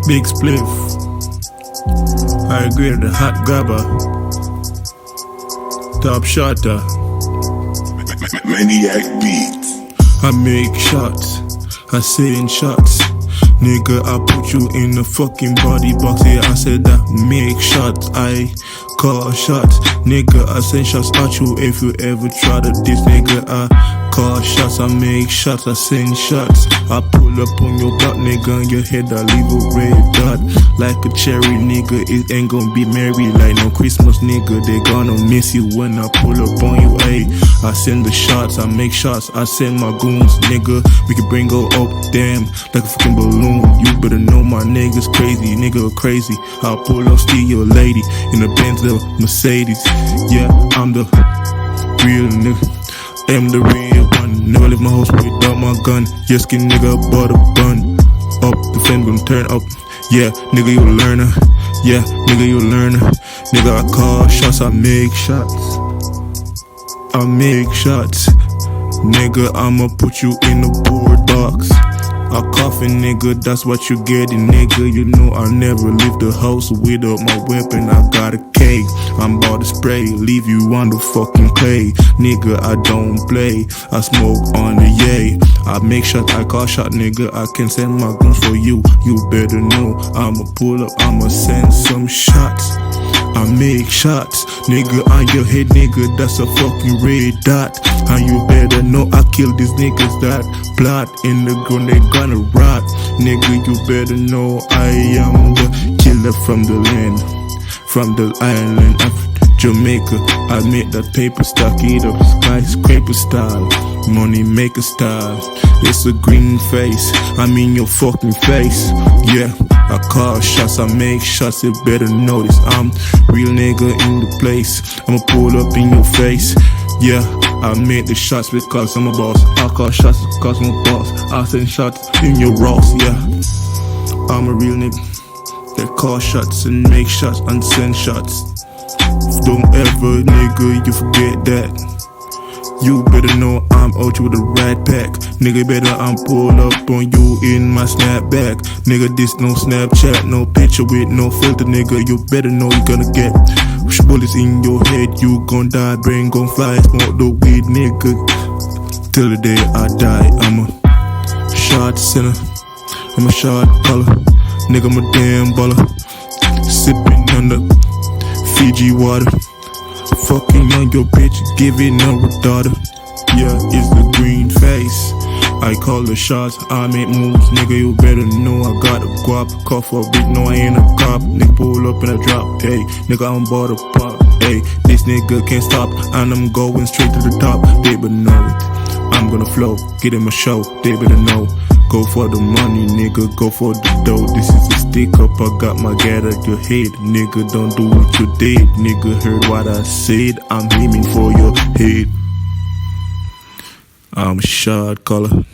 Big spliff. I agree with the hot grabber. Top shotter. Maniac beats. I make shots. I send shots. Nigga, I put you in the fucking body box. Yeah, I said that. Make shots. I call shots. Nigga, I send shots at you if you ever try to diss. Nigga, I call shots. I make shots. I send shots. I pull up on your butt, nigga, on your head. I leave a red dot like a cherry, nigga. It ain't gonna be merry like no Christmas, nigga. They gonna miss you when I pull up on you, ayy. I send the shots. I make shots. I send my goons, nigga. We can bring her up, damn, like a fucking balloon. You better know my niggas crazy, nigga crazy. I'll pull up, steal your lady in the Benz or Mercedes. Yeah, I'm the real nigga. I'm the real one. Never leave my house without my gun. Yes, skin nigga, bought a bun. Up, the flame gonna turn up. Yeah, nigga, you a learner. Yeah, nigga, you a learner. Nigga, I call shots, I make shots. I make shots. Nigga, I'ma put you in the board box. I coffin, nigga, that's what you getting, nigga. You know I never leave the house without my weapon. I got a K, I'm about to spray, leave you on the fucking clay. Nigga, I don't play, I smoke on the yay. I make shots, I call shot, nigga. I can send my guns for you. You better know, I'ma pull up, I'ma send some shots. I make shots, nigga, on your head, nigga, that's a fucking red dot. And you better know I kill these niggas that plot in the ground, they gonna rot. Nigga, you better know I am the killer from the land, from the island of Jamaica. I make that paper stock, eat up skyscraper style, money maker style. It's a green face, I'm in your fucking face. Yeah, I call shots, I make shots, you better notice I'm real nigga in the place. I'ma pull up in your face. Yeah, I make the shots because I'm a boss. I call shots because I'm a boss. I send shots in your Ross, yeah. I'm a real nigga that call shots and make shots and send shots. Don't ever, nigga, you forget that. You better know I'm out with a rat pack. Nigga, better I'm pull up on you in my snapback. Nigga, this no Snapchat, no picture with no filter, nigga. You better know you gonna get bullets in your head. You gon' die, brain gon' fly. Smoke the weed, nigga, till the day I die. I'm a shot sinner, I'm a shot caller. Nigga, I'm a damn baller. Sipping on the Fiji water. Fucking on your bitch, giving her a daughter. Yeah, it's the green face. I call the shots, I make moves, nigga, you better know I got a guap. Cough for a beat, no I ain't a cop. Nigga pull up in a drop, hey, nigga I'm about to pop, hey. This nigga can't stop, and I'm going straight to the top. They better know it, I'm gonna flow, get him a show, they better know. Go for the money, nigga, go for the dough. This is a stick up, I got my gat at your head. Nigga, don't do what you did. Nigga, heard what I said, I'm aiming for your head. I'm a shot caller.